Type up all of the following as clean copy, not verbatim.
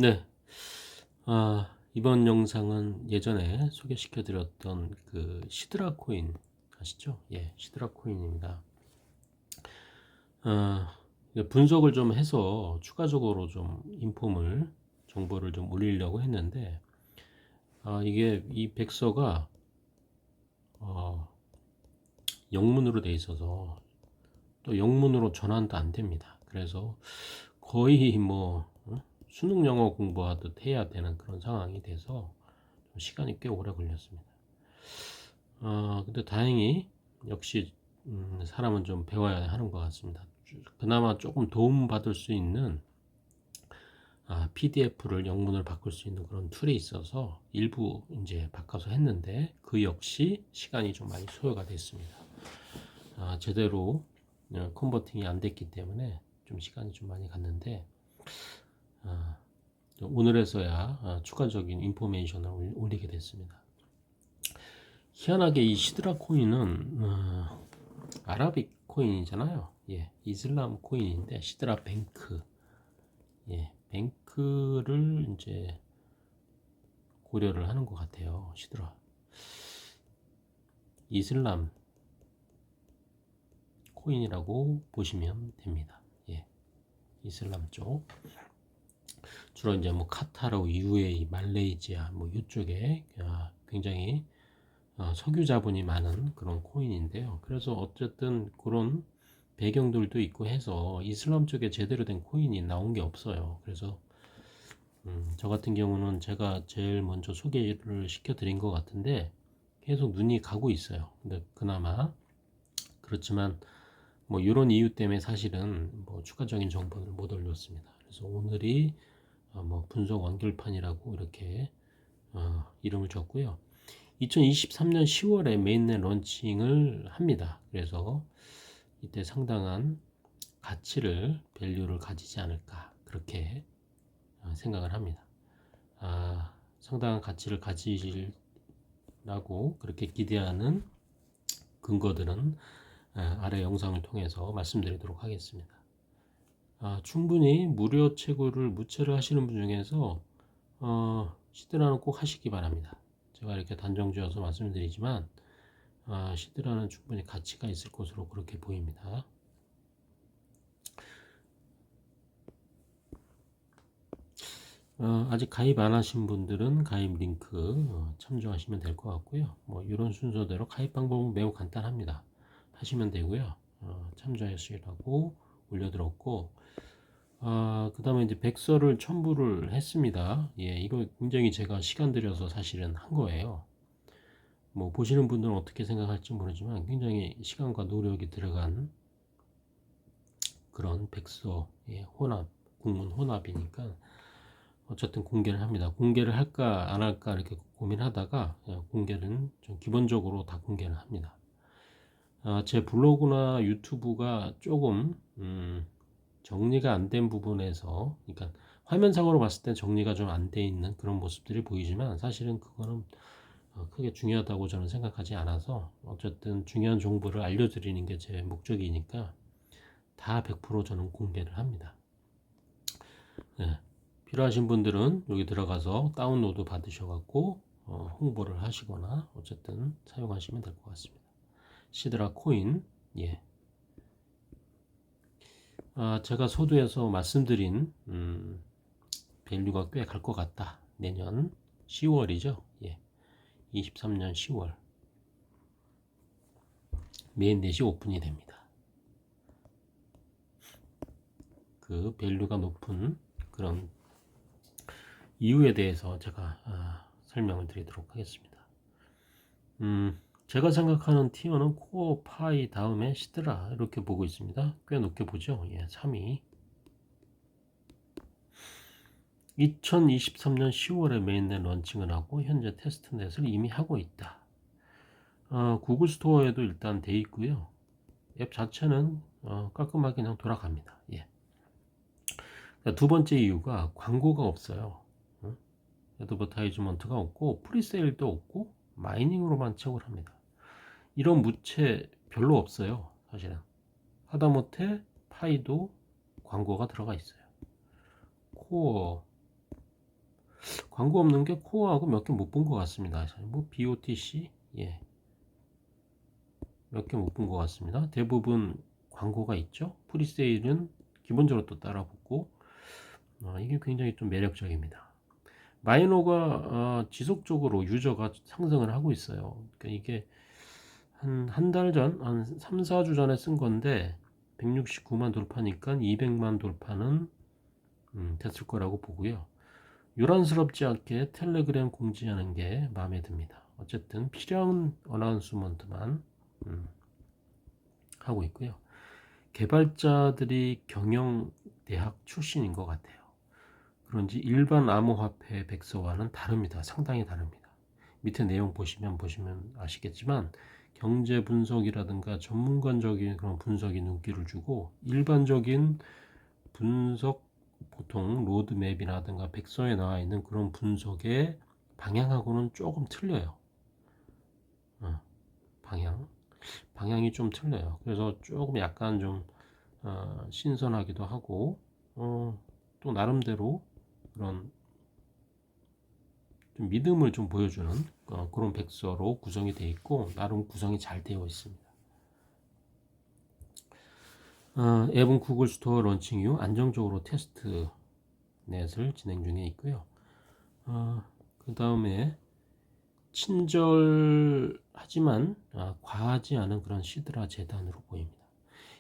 네. 이번 영상은 예전에 소개시켜 드렸던 그 시드라 코인 아시죠? 예, 시드라 코인입니다. 분석을 좀 해서 추가적으로 좀 정보를 좀 올리려고 했는데, 이게 이 백서가 어, 영문으로 돼 있어서 또 영문으로 전환도 안 됩니다. 그래서 거의 수능 영어 공부하듯 해야 되는 그런 상황이 돼서 좀 시간이 꽤 오래 걸렸습니다. 근데 다행히 역시 사람은 좀 배워야 하는 것 같습니다. 그나마 조금 도움 받을 수 있는 PDF를 영문을 바꿀 수 있는 그런 툴이 있어서 일부 이제 바꿔서 했는데 그 역시 시간이 좀 많이 소요가 됐습니다. 제대로 컨버팅이 안 됐기 때문에 좀 시간이 좀 많이 갔는데 오늘에서야 추가적인 인포메이션을 올리게 됐습니다. 희한하게 이 시드라 코인은 아라빅 코인이잖아요. 예, 이슬람 코인인데 시드라 뱅크, 예, 뱅크를 이제 고려를 하는 것 같아요. 시드라 이슬람 코인이라고 보시면 됩니다. 예, 이슬람 쪽 주로 이제 뭐 카타르, UAE, 말레이시아 뭐 이쪽에 굉장히 석유 자본이 많은 그런 코인인데요. 그래서 어쨌든 그런 배경들도 있고 해서 이슬람 쪽에 제대로 된 코인이 나온 게 없어요. 그래서 저 같은 경우는 제가 제일 먼저 소개를 시켜드린 것 같은데 계속 눈이 가고 있어요. 근데 그나마 그렇지만 뭐 이런 이유 때문에 사실은 뭐 추가적인 정보를 못 올렸습니다. 그래서 오늘이 뭐 분석 완결판이라고 이렇게 이름을 줬고요. 2023년 10월에 메인넷 런칭을 합니다. 그래서 이때 상당한 밸류를 가지지 않을까 그렇게 생각을 합니다. 상당한 가치를 가지라고 그렇게 기대하는 근거들은 아래 영상을 통해서 말씀드리도록 하겠습니다. 충분히 무료 채굴을 무채를 하시는 분 중에서 시드라는 꼭 하시기 바랍니다. 제가 이렇게 단정지어서 말씀드리지만 시드라는 충분히 가치가 있을 것으로 그렇게 보입니다. 아직 가입 안 하신 분들은 가입 링크 참조하시면 될 것 같고요. 뭐 이런 순서대로 가입 방법은 매우 간단합니다. 하시면 되고요. 참조하시라고 올려드렸고, 그 다음에 이제 백서를 첨부를 했습니다. 예, 이거 굉장히 제가 시간 들여서 사실은 한 거예요. 뭐 보시는 분들은 어떻게 생각할지 모르지만 굉장히 시간과 노력이 들어간 그런 백서의 국문 혼합이니까 어쨌든 공개를 합니다. 공개를 할까 안 할까 이렇게 고민하다가 공개는 좀 기본적으로 다 공개를 합니다. 제 블로그나 유튜브가 조금 정리가 안 된 부분에서, 그러니까 화면상으로 봤을 때 정리가 좀 안 돼 있는 그런 모습들이 보이지만 사실은 그거는 크게 중요하다고 저는 생각하지 않아서 어쨌든 중요한 정보를 알려드리는 게 제 목적이니까 다 100% 저는 공개를 합니다. 네. 필요하신 분들은 여기 들어가서 다운로드 받으셔갖고 홍보를 하시거나 어쨌든 사용하시면 될 것 같습니다. 시드라 코인, 예. 제가 서두에서 말씀드린 밸류가 꽤 갈 것 같다. 내년 10월이죠. 예. 23년 10월 메인넷이 오픈이 됩니다. 그 밸류가 높은 그런 이유에 대해서 제가 설명을 드리도록 하겠습니다. 제가 생각하는 티어는 코어 파이 다음에 시드라 이렇게 보고 있습니다. 꽤 높게 보죠. 예, 3위. 2023년 10월에 메인넷 런칭을 하고 현재 테스트넷을 이미 하고 있다. 구글 스토어에도 일단 돼 있고요. 앱 자체는 깔끔하게 그냥 돌아갑니다. 예. 두 번째 이유가 광고가 없어요. 애드버타이즈먼트가 없고 프리세일도 없고 마이닝으로만 채굴 합니다. 이런 무채 별로 없어요. 사실은 하다못해 파이도 광고가 들어가 있어요. 코어 광고 없는 게 코어하고 몇 개 못 본 것 같습니다. 뭐 BOTC 예, 몇 개 못 본 것 같습니다. 대부분 광고가 있죠. 프리세일은 기본적으로 또 따라 붙고 이게 굉장히 좀 매력적입니다. 마이너가 지속적으로 유저가 상승을 하고 있어요. 그러니까 이게 한 달 전, 한 3, 4주 전에 쓴 건데 169만 돌파니까 200만 돌파는 됐을 거라고 보고요. 요란스럽지 않게 텔레그램 공지하는 게 마음에 듭니다. 어쨌든 필요한 어나운스먼트만 하고 있고요. 개발자들이 경영대학 출신인 것 같아요. 그런지 일반 암호화폐 백서와는 다릅니다. 상당히 다릅니다. 밑에 내용 보시면 아시겠지만 경제 분석이라든가 전문가적인 그런 분석이 눈길을 주고 일반적인 분석 보통 로드맵이라든가 백서에 나와 있는 그런 분석의 방향하고는 조금 틀려요. 방향이 좀 틀려요. 그래서 조금 약간 좀 신선하기도 하고 또 나름대로 그런 좀 믿음을 좀 보여주는 그런 백서로 구성이 되어 있고 나름 구성이 잘 되어 있습니다. 앱은 구글 스토어 런칭 이후 안정적으로 테스트 넷을 진행 중에 있고요. 그 다음에 친절하지만 과하지 않은 그런 시드라 재단으로 보입니다.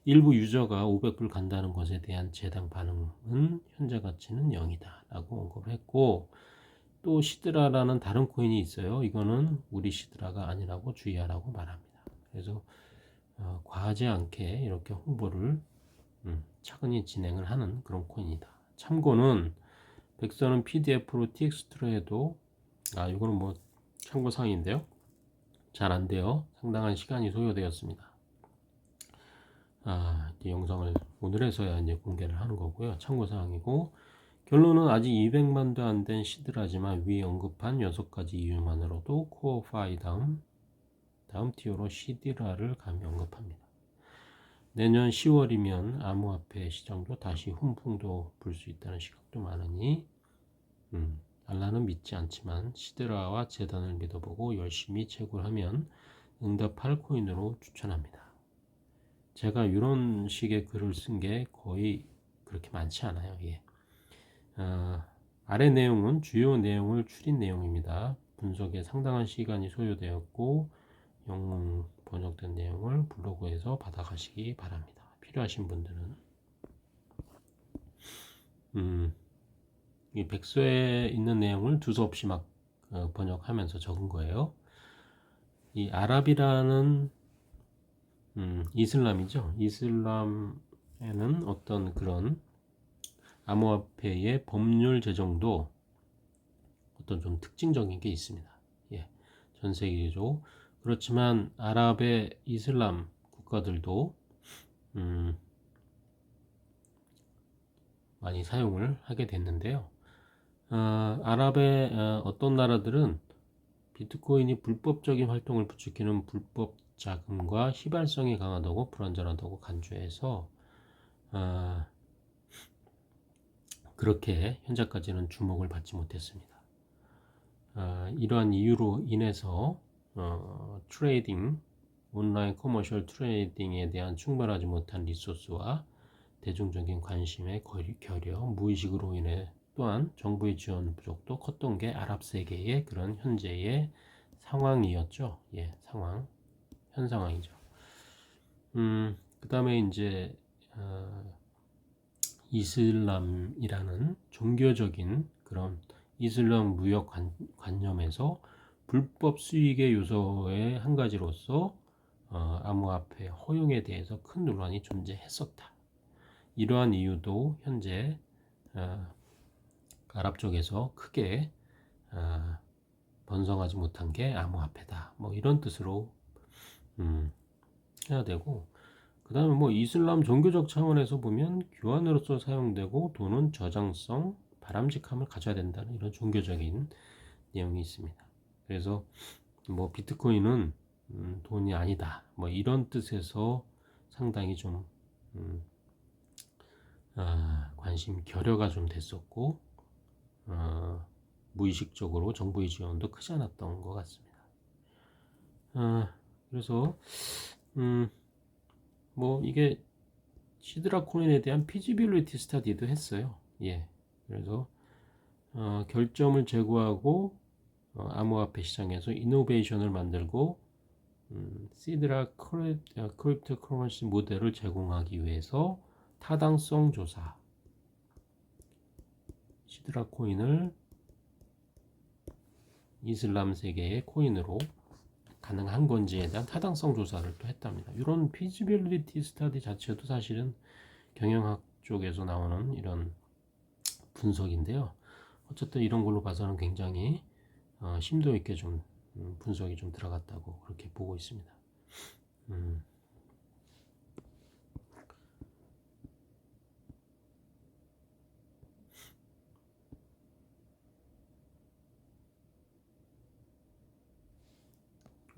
일부 유저가 500불 간다는 것에 대한 재단 반응은 현재 가치는 0이다 라고 언급을 했고 또 시드라라는 다른 코인이 있어요. 이거는 우리 시드라가 아니라고 주의하라고 말합니다. 그래서 과하지 않게 이렇게 홍보를 차근히 진행을 하는 그런 코인이다. 참고는 백서는 PDF로 TXT로 해도 이거는 뭐 참고사항인데요. 잘 안 돼요. 상당한 시간이 소요되었습니다. 이 영상을 오늘에서야 이제 공개를 하는 거고요. 참고사항이고 결론은 아직 200만도 안 된 시드라지만 위 언급한 6가지 이유만으로도 코어5 다음 티어로 시드라를 감히 언급합니다. 내년 10월이면 암호화폐 시장도 다시 훈풍도 불 수 있다는 시각도 많으니 알라는 믿지 않지만 시드라와 재단을 믿어보고 열심히 채굴하면 응답할 코인으로 추천합니다. 제가 이런 식의 글을 쓴 게 거의 그렇게 많지 않아요. 예. 아래 내용은 주요 내용을 추린 내용입니다. 분석에 상당한 시간이 소요되었고 영문 번역된 내용을 블로그에서 받아가시기 바랍니다. 필요하신 분들은 이 백서에 있는 내용을 두서없이 막 번역하면서 적은 거예요. 이 아랍이라는 이슬람이죠. 이슬람에는 어떤 그런 암호화폐의 법률 제정도 어떤 좀 특징적인 게 있습니다. 예, 전 세계적으로 그렇지만 아랍의 이슬람 국가들도 많이 사용을 하게 됐는데요. 아랍의 어떤 나라들은 비트코인이 불법적인 활동을 부추기는 불법 자금과 휘발성이 강하다고 불안전하다고 간주해서 그렇게 현재까지는 주목을 받지 못했습니다. 이러한 이유로 인해서 트레이딩, 온라인 커머셜 트레이딩에 대한 충분하지 못한 리소스와 대중적인 관심의 결여, 무의식으로 인해 또한 정부의 지원 부족도 컸던 게 아랍 세계의 그런 현재의 상황이었죠. 예, 현 상황이죠. 그 다음에 이제 이슬람이라는 종교적인 그런 이슬람 무역 관념에서 불법 수익의 요소의 한 가지로서 암호화폐 허용에 대해서 큰 논란이 존재했었다. 이러한 이유도 현재 아랍 쪽에서 크게 번성하지 못한 게 암호화폐다. 뭐 이런 뜻으로 해야 되고 그 다음에 뭐 이슬람 종교적 차원에서 보면 교환으로서 사용되고 돈은 저장성, 바람직함을 가져야 된다는 이런 종교적인 내용이 있습니다. 그래서 뭐 비트코인은 돈이 아니다. 뭐 이런 뜻에서 상당히 좀 관심 결여가 좀 됐었고 무의식적으로 정부의 지원도 크지 않았던 것 같습니다. 그래서 뭐 이게 시드라 코인에 대한 피지빌리티 스터디도 했어요. 예. 그래서 결점을 제거하고 암호화폐 시장에서 이노베이션을 만들고 시드라 크립토 커런시 모델을 제공하기 위해서 타당성 조사, 시드라 코인을 이슬람 세계의 코인으로 가능한 건지에 대한 타당성 조사를 또 했답니다. 이런 피지빌리티 스터디 자체도 사실은 경영학 쪽에서 나오는 이런 분석인데요. 어쨌든 이런 걸로 봐서는 굉장히 심도 있게 좀 분석이 좀 들어갔다고 그렇게 보고 있습니다.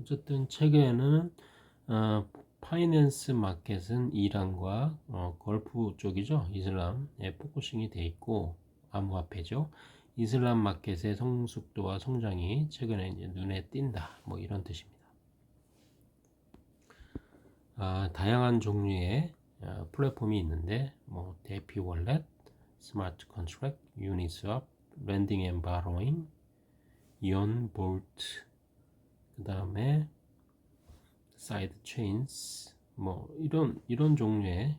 어쨌든 최근에는 파이낸스 마켓은 이란과 걸프 쪽이죠. 이슬람에 포커싱이 돼 있고 암호화폐죠. 이슬람 마켓의 성숙도와 성장이 최근에 이제 눈에 띈다. 뭐 이런 뜻입니다. 다양한 종류의 플랫폼이 있는데 뭐 대피 월렛, 스마트 컨트랙트, 유니스왑, 렌딩 앤 바로잉, 이온 볼트, 그 다음에 사이드 체인스, 뭐 이런 종류의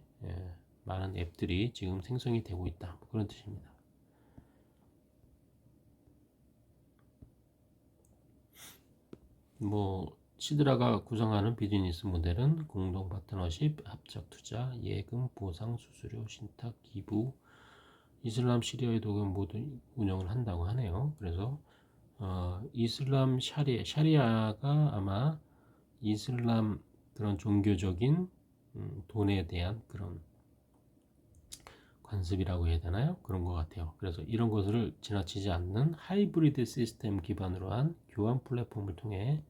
많은 앱들이 지금 생성이 되고 있다. 뭐 그런 뜻입니다. 뭐 시드라가 구성하는 비즈니스 모델은 공동 파트너십, 합작 투자, 예금, 보상, 수수료, 신탁, 기부, 이슬람 시리아의 도금 모두 운영을 한다고 하네요. 그래서 이슬람 샤리아가 아마 이슬람 그런 종교적인 돈에 대한 그런 관습이라고 해야 되나요? 그런 것 같아요. 그래서 이런 것을 지나치지 않는 하이브리드 시스템 기반으로 한 교환 플랫폼을 통해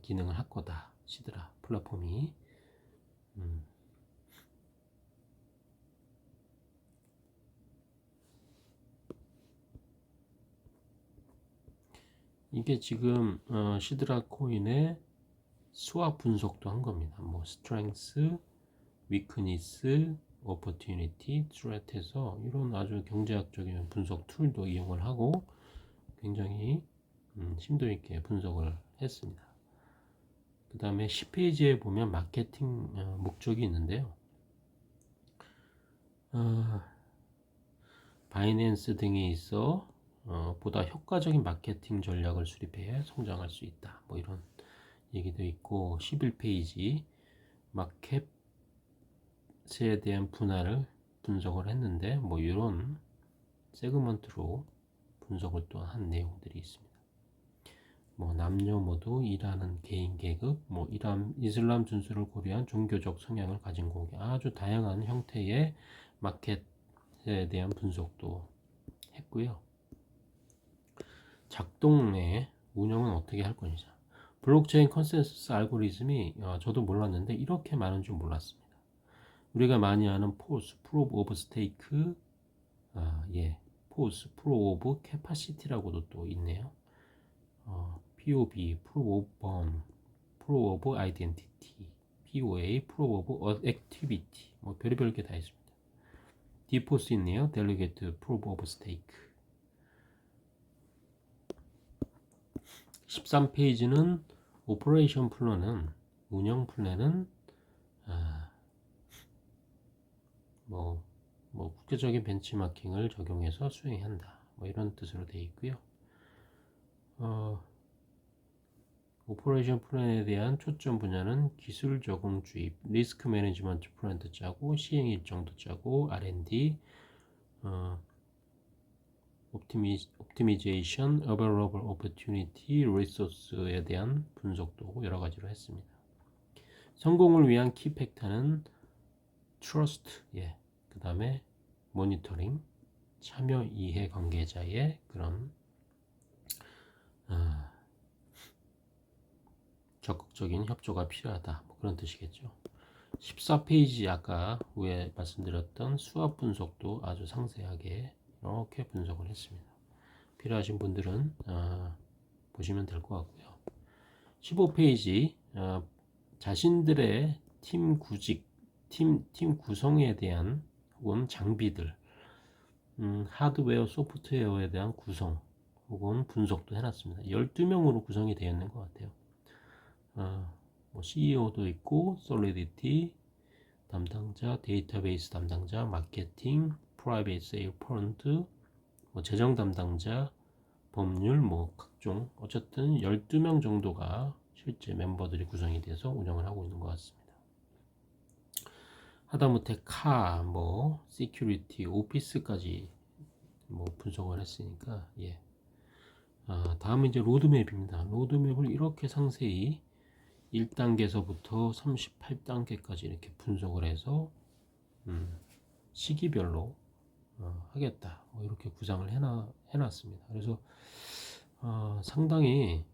기능을 할 거다. 시드라 플랫폼이. 이게 지금 시드라 코인의 수학 분석도 한 겁니다. 뭐 스트렝스, 위크니스, 오퍼튜니티, 트레트에서 이런 아주 경제학적인 분석 툴도 이용을 하고 굉장히 심도 있게 분석을 했습니다. 그 다음에 10페이지에 보면 마케팅 목적이 있는데요. 바이낸스 등에 있어 보다 효과적인 마케팅 전략을 수립해 성장할 수 있다. 뭐 이런 얘기도 있고 11페이지 마켓에 대한 분할을 분석을 했는데 뭐 이런 세그먼트로 분석을 또 한 내용들이 있습니다. 뭐 남녀 모두 일하는 개인 계급, 뭐 이슬람 준수를 고려한 종교적 성향을 가진 고객, 아주 다양한 형태의 마켓에 대한 분석도 했고요. 작동의 운영은 어떻게 할 것이냐. 블록체인 컨센서스 알고리즘이 저도 몰랐는데 이렇게 많은 줄 몰랐습니다. 우리가 많이 아는 포스, 프로브 오브 스테이크, 포스, 프로 오브 캐파시티라고도 또 있네요. POB, Proof of Burn, Proof of Identity, POA, Proof of Activity, 뭐 별의별 게 다 있습니다. 디포스 있네요. Delegate Proof of Stake. 13페이지는 오퍼레이션 플랜은 운영 플랜은 뭐 국제적인 벤치마킹을 적용해서 수행한다. 뭐 이런 뜻으로 되어 있고요. 오퍼레이션 플랜에 대한 초점 분야는 기술 적응 주입, 리스크 매니지먼트 플랜도 짜고 시행 일정도 짜고 R&D, 옵티미제이션, available opportunity, resource에 대한 분석도 여러 가지로 했습니다. 성공을 위한 키 팩터는 trust, 그 다음에 모니터링, 참여 이해 관계자의 그런 적극적인 협조가 필요하다. 뭐 그런 뜻이겠죠. 14페이지 아까 위에 말씀드렸던 수학 분석도 아주 상세하게 이렇게 분석을 했습니다. 필요하신 분들은 보시면 될 것 같고요. 15페이지 자신들의 팀 구직, 팀 구성에 대한 혹은 장비들, 하드웨어, 소프트웨어에 대한 구성 혹은 분석도 해놨습니다. 12명으로 구성이 되어 있는 것 같아요. 뭐 CEO도 있고, 솔리디티 담당자, 데이터베이스 담당자, 마케팅, 프라이빗 세일 펀드, 뭐 재정 담당자, 법률, 뭐 각종 어쨌든 12명 정도가 실제 멤버들이 구성이 돼서 운영을 하고 있는 것 같습니다. 하다못해 뭐 시큐리티, 오피스까지 뭐 분석을 했으니까 다음은 이제 로드맵입니다. 로드맵을 이렇게 상세히 1단계에서부터 38단계까지 이렇게 분석을 해서 시기별로 하겠다 뭐 이렇게 구상을 해놨습니다. 그래서 상당히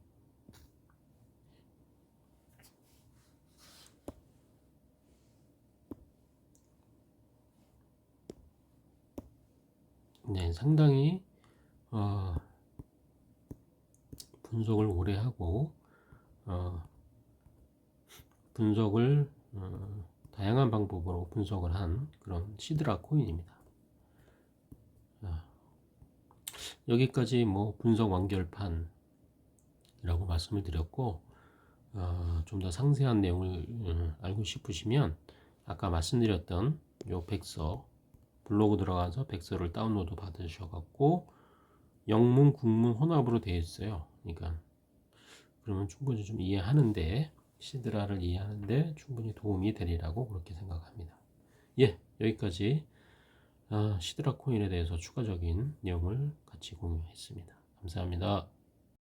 상당히 분석을 오래 하고 분석을 다양한 방법으로 분석을 한 그런 시드라 코인입니다. 여기까지 뭐 분석 완결판이라고 말씀을 드렸고 좀 더 상세한 내용을 알고 싶으시면 아까 말씀드렸던 요 백서 블로그 들어가서 백서를 다운로드 받으셔갖고 영문, 국문 혼합으로 되어 있어요. 그러니까 그러면 충분히 좀 이해하는데 시드라를 이해하는데 충분히 도움이 되리라고 그렇게 생각합니다. 여기까지 시드라 코인에 대해서 추가적인 내용을 같이 공유했습니다. 감사합니다.